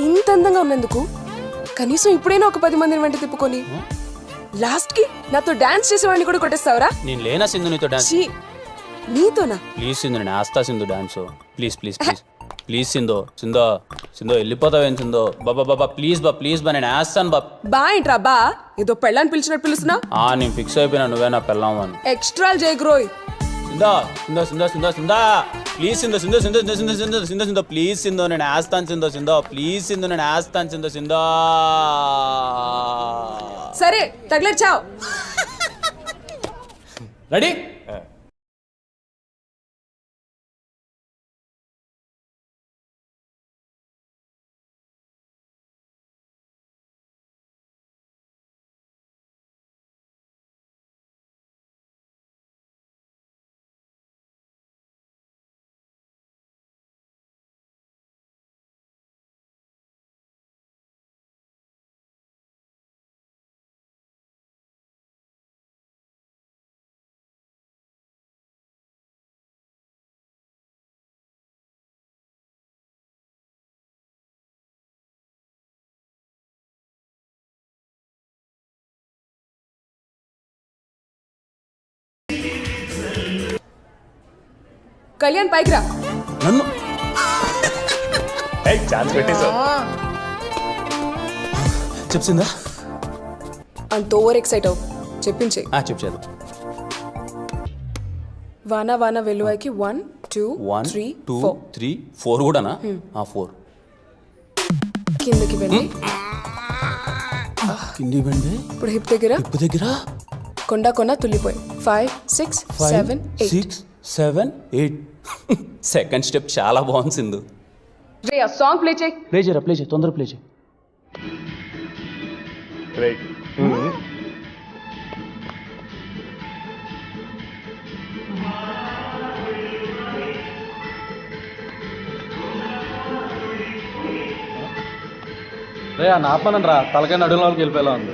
ఇంత అందంగా ఉన్నందుకు కనీసం ఇప్పుడైనా ఒక 10 మందిని వెంట తిప్పుకొని లాస్ట్ కి నాతో డాన్స్ చేసేవాడిని కూడా కొట్టేస్తావరా? నేను లేనా సింధు నీతో డాన్స్? నీతోనా? ప్లీజ్ సింధు, నేను ఆస్తా Sindhu dance. Please please please please Sindhu, Sindhu Sindhu వెళ్ళిపోతావేం సింధు? బాబా బాబా ప్లీజ్ ప్లీజ్ నేను వేస్తాను బా ఏంట్రా బా? ఏదో పెళ్ళాన్ని పిలిచినట్టు పిలుస్తున్నా? నేను ఫిక్స్ అయిపోయినా నువ్వే నా పెళ్ళాం అని. ఎక్స్ట్రాల్ జయగ్రోయ్. సింధు సింధు సింధు సింధు సింధు ప్లీజ్ సింధు సింధు సింధు సింధు సింధు సింధు సింధు సింధు ప్లీజ్ సింధు నేను వేస్తాను సింధు సింధు ప్లీజ్ సింధు నేను వేస్తాను సింధు సింధు. సరే తగిలేచావు. రెడీ? కళ్యాణ్ పైకి రా. నన్ను ఛాన్స్ పెట్టేశావు. చెప్సిందా? అంత ఓవర్ ఎక్సైట్ అవు. చెప్పించే. చెప్పేది. వాన వాన వెలువైకి 1 2 1 3 2 4 3 4 కూడానా? 4 కిందకి వెళ్ళి కింది బండి ఇప్పుడు హిప్ దగ్గర ఇప్పు దగ్గర కొండ కొన తుల్లిపోయి 5 6 7 8 6 7 8 సెకండ్ స్టెప్ చాలా బాగుంది సింధు. రే ఆ సాంగ్ ప్లే చేయి. ప్లే చేయి తొందర ప్లే చేయి. రైట్. రే ఆ నాపనండి రా, తలకాయ నడులోకి వెళ్ళిపోయేలా ఉంది.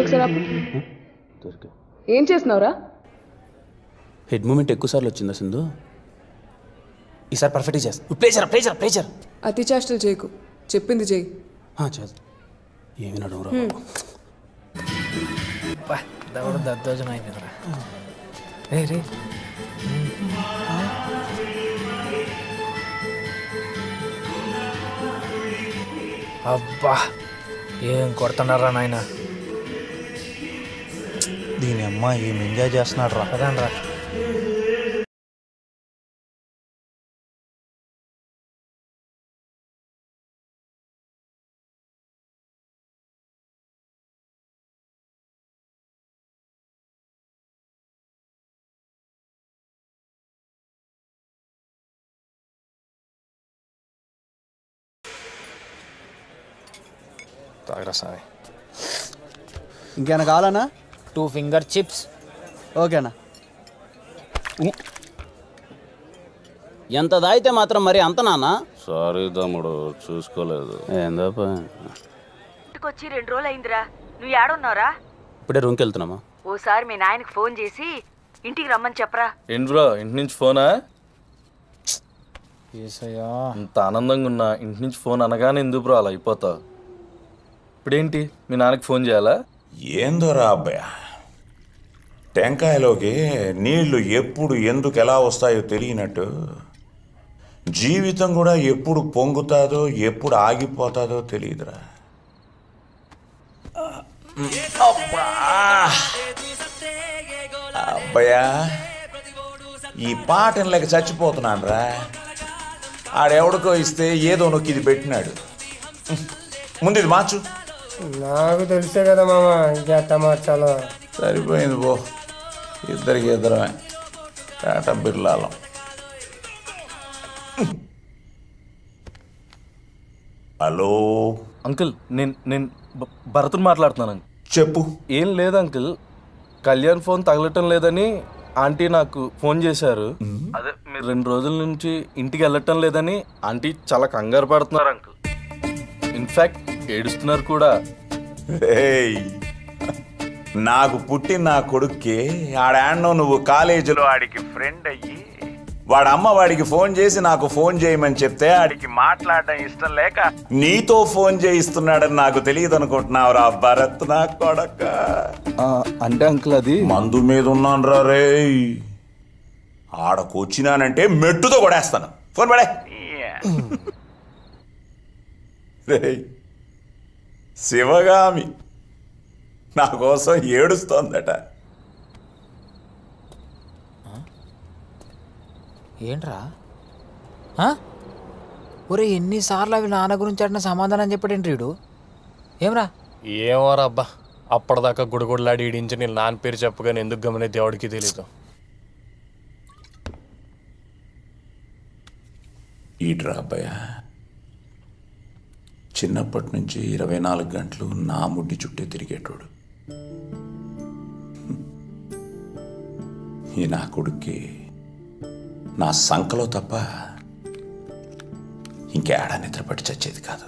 ఒకసారి ఆపు. ఏం చేస్తున్నావురా? హెడ్ మూమెంట్ ఎక్కువ సార్లు వచ్చిందా సింధు? ఈసారి పర్ఫెక్ట్గా చేస్తా. ప్లేజర్ అతి చేష్టలు చేయకు. చెప్పింది చేయి. చేస్తా. ఏమి నడవరా దవడ దద్దోజనం అయిపోయిందిరా. రే రే అబ్బా ఏం కొడుతున్నారా నాయన. దీని అమ్మ ఏం ఎంజాయ్ చేస్తున్నాడు రా. అదనరా తాగరా సామి. ఇంకేనా కావాలన్నా? 2 ఫింగర్ చిప్స్. ఓకేనా. ఎంత దాయితే మాత్రం మరి అంత నాన్న? సారీ తమ్ముడు, చూసుకోలేదు. ఏందప్పా వచ్చి 2 రోజులు అయిందిరా. నువ్వు ఏడున్నావురా? ఇప్పుడే రూమ్కి వెళ్తున్నామా? ఓసారి మీ నాయనకి ఫోన్ చేసి ఇంటికి రమ్మని చెప్పరా. ఏంటి బ్రో, ఇంటి నుంచి ఫోనా? ఏసయ్యా ఇంత ఆనందంగా ఉన్నా ఇంటి నుంచి ఫోన్ అనగానే ఎందుకు బ్రో అలా అయిపోతావు? ఇప్పుడేంటి మీ నాన్నకి ఫోన్ చేయాలా? ఏందోరా అబ్బాయ, టెంకాయలోకి నీళ్లు ఎప్పుడు ఎందుకు ఎలా వస్తాయో తెలియనట్టు జీవితం కూడా ఎప్పుడు పొంగుతాదో ఎప్పుడు ఆగిపోతాదో తెలియదురా. అబ్బాయా, ఈ పాటను లేక చచ్చిపోతున్నాను రా. ఆడెవడికో ఇస్తే ఏదో నొక్కి ఇది పెట్టినాడు. ముందు ఇది మార్చు. నాకు తెలిసే కదా మామ, ఇంకెట్ట మార్చాలో. సరిపోయింది పో, ఇద్దరికి ఇద్దరమే టాటా బిర్లాలం. హలో అంకుల్, నేను భరతుని మాట్లాడుతున్నాను. చెప్పు. ఏం లేదు అంకుల్, కళ్యాణ్ ఫోన్ తగలటం లేదని ఆంటీ నాకు ఫోన్ చేశారు. అదే మీరు 2 రోజుల నుంచి ఇంటికి వెళ్ళటం లేదని ఆంటీ చాలా కంగారు పడుతున్నారు అంకుల్. ఇన్ఫాక్ట్ ఏడుస్తున్నారు కూడా. నాకు పుట్టిన నా కొడుక్కి ఆడాన్నో నువ్వు కాలేజీలో ఆడికి ఫ్రెండ్ అయ్యి వాడి అమ్మ వాడికి ఫోన్ చేసి నాకు ఫోన్ చేయమని చెప్తే ఆడికి మాట్లాడడం ఇష్టం లేక నీతో ఫోన్ చేయిస్తున్నాడని నాకు తెలియదు అనుకుంటున్నావురా భరత్ నా కొడక. అంటే అంకుల్ అది మందు మీద ఉన్నాను రా రే. ఆడకొచ్చినానంటే మెట్టుతో కొడేస్తాను. ఫోన్ పడే. రేయ్ శివగామి నా కోసం ఏడుస్తోందట. ఏంట్రా ఒరే ఎన్నిసార్లు అవి నాన్న గురించి అడిన సమాధానం చెప్పాడేంటి వీడు? ఏమ్రా? ఏమోరా అబ్బా, అప్పటిదాకా గుడిగుడిలాడి ఈడించి నేను నాన్న పేరు చెప్పగానే ఎందుకు గమనే దేవుడికి తెలీదు. ఈడ్రా అబ్బాయ, చిన్నప్పటి నుంచి 24 గంటలు నా ముడ్డి చుట్టే తిరిగేటోడు. ఈ నా కొడుక్కి నా సంకలో తప్ప ఇంకేడా నిద్రపట్టి చచ్చేది కాదు.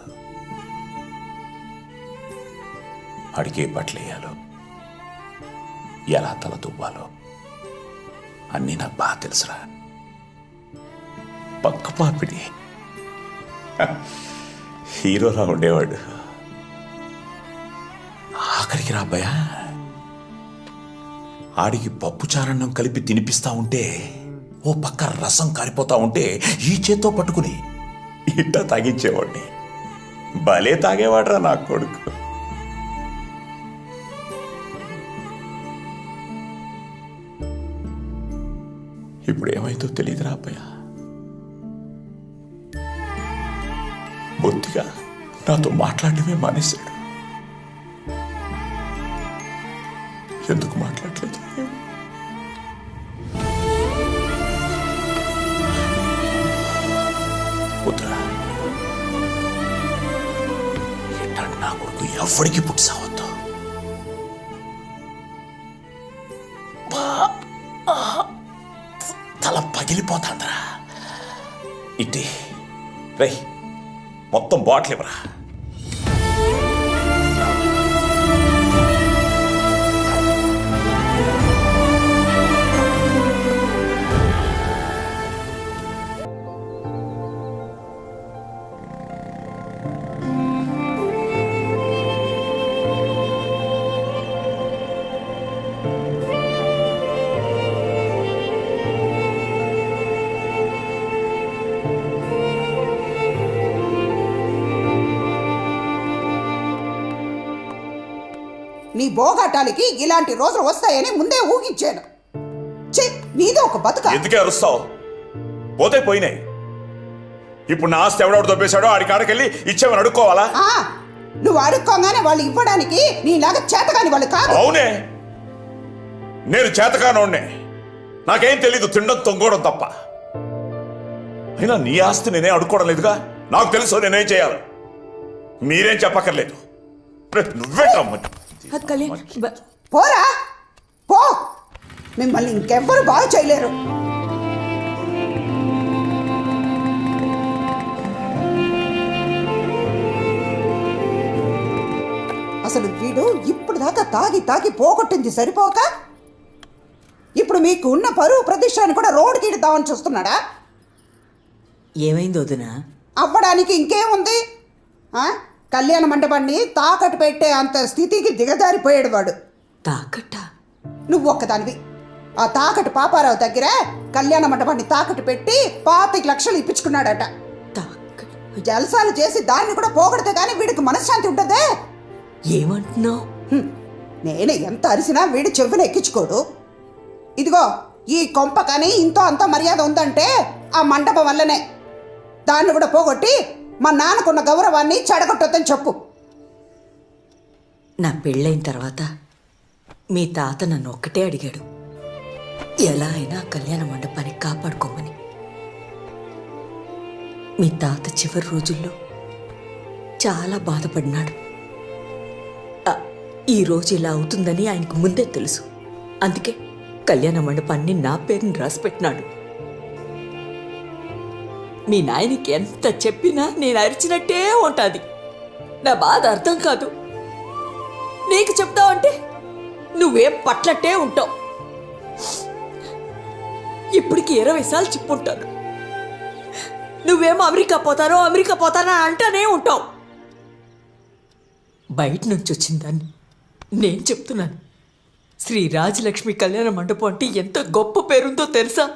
అడిగే బట్టలు వేయాలో, ఎలా తల దువ్వాలో అన్నీ నాకు బాగా తెలుసురా. పక్క పాపిడి హీరోలా ఉండేవాడు. ఆఖరికి రా అబ్బాయా, ఆడికి పప్పు చారన్నం కలిపి తినిపిస్తా ఉంటే ఓ పక్క రసం కారిపోతా ఉంటే ఈ చేత్తో పట్టుకుని ఇట్ట తాగించేవాడిని. భలే తాగేవాడ్రా నా కొడుకు. ఇప్పుడు ఏమైందో తెలియదురా అబ్బాయ. బొత్తిగా నాతో మాట్లాడటమే మానేశాడు. ఎందుకు మాట్లాడలేదు? వద్దురా, ఎట్లాంటి నా కొడుకు ఎవరికి పుట్టిసావద్దు. తల పగిలిపోతాందిరా. ఇట్టి రై మొత్తం బాటిల్ ఇవ్వరా. నీ బోగాటాలకి ఇలాంటి రోజులు వస్తాయని ముందే ఊహించాను. నీదో ఒక బతుక. ఎందుకే అరుస్తావు? పోతే పోయినాయి. ఇప్పుడు నా ఆస్తి ఎవడెవడు దొబ్బేశాడో ఆడి కాడకెళ్ళి ఇచ్చేమని అడుక్కోవాలా? నువ్వు అడుక్కోగానే వాళ్ళు ఇవ్వడానికి నీలాగా చేతగాని వాళ్ళు కాదు. అవునే, నేను చేతకానోడ్నే. నాకేం తెలీదు తినడం తొంగోవడం తప్ప. అయినా నీ ఆస్తి నేనే అడుక్కోవడం లేదుగా. నాకు తెలుసు నేనేం చేయాలి. మీరేం చెప్పక్కర్లేదు. నువ్వే పోరా పో, మిమ్మల్ని ఇంకెవ్వరు బాగు చేయలేరు. అసలు వీడు ఇప్పుడు దాకా తాగి తాగి పోగొట్టింది సరిపోక ఇప్పుడు మీకు ఉన్న పరువు ప్రతిష్టాన్ని కూడా రోడ్డుకి ఇద్దామని చూస్తున్నాడా? ఏమైంది వదినా? అవ్వడానికి ఇంకేముంది? కళ్యాణ మండపాన్ని తాకట్టు పెట్టే అంత స్థితికి దిగజారిపోయాడు వాడు. తాకట్ట? నువ్వు ఒక్కదానివి. ఆ తాకట్టు పాపారావు దగ్గర కళ్యాణ మండపాన్ని తాకట్టు పెట్టి 25 లక్షలు ఇప్పించుకున్నాడట. జలసాలు చేసి దాన్ని కూడా పోగొడితే గానీ వీడికి మనశ్శాంతి ఉంటుందే. ఏమంటున్నావు? నేనే ఎంత అరిసినా వీడి చెవున ఎక్కించుకోడు. ఇదిగో ఈ కొంప కానీ ఇంతో అంతో మర్యాద ఉందంటే ఆ మండపం వల్లనే. దాన్ని కూడా పోగొట్టి మా నాన్నకున్న గౌరవాన్ని చెడగొట్టొద్దని చెప్పు. నా పెళ్ళైన తర్వాత మీ తాత నన్ను ఒక్కటే అడిగాడు, ఎలా అయినా కళ్యాణ మండపాన్ని కాపాడుకోమని. మీ తాత చివరి రోజుల్లో చాలా బాధపడినాడు. ఈ రోజు ఇలా అవుతుందని ఆయనకు ముందే తెలుసు. అందుకే కళ్యాణ మండపాన్ని నా పేరుని రాసిపెట్టినాడు. మీ నాయనకి ఎంత చెప్పినా నేను అరిచినట్టే ఉంటుంది. నా బాధ అర్థం కాదు. నీకు చెప్తావంటే నువ్వేం పట్లట్టే ఉంటావు. ఇప్పటికి 20 సార్లు చెప్పుంటాను. నువ్వేమో అమెరికా పోతానో అంటానే ఉంటావు. బయట నుంచి వచ్చిందాన్ని నేను చెప్తున్నాను. శ్రీ రాజలక్ష్మి కళ్యాణ మండపం అంటే ఎంత గొప్ప పేరుందో తెలుసా?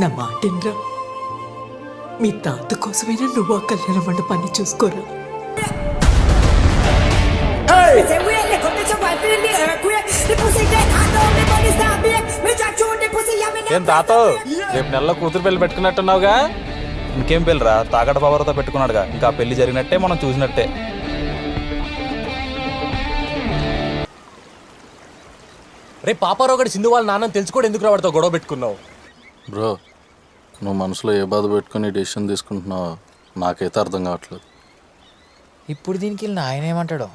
నా మాటిన్రా, మీ తాత కోసమైనా నువ్వు ఆ కళ్యాణ మండపాన్ని చూసుకోరా. ఏం తాత రేపు నెలలో కూతురు పెళ్లి పెట్టుకున్నట్టున్నావుగా? ఇంకేం పెళ్ళిరా, తాగడ పవర్తో పెట్టుకున్నాడుగా. ఇంకా పెళ్లి జరిగినట్టే, మనం చూసినట్టే. రే పాపారావు గడి సింధు వాళ్ళ నాన్నని తెలుసుకోవడం ఎందుకు రావడతో గొడవ పెట్టుకున్నావు? బ్రో, నువ్వు మనసులో ఏ బాధ పెట్టుకుని డెసిషన్ తీసుకుంటున్నావో నాకైతే అర్థం కావట్లేదు. ఇప్పుడు దీనికి ఆయన ఏమంటాడో?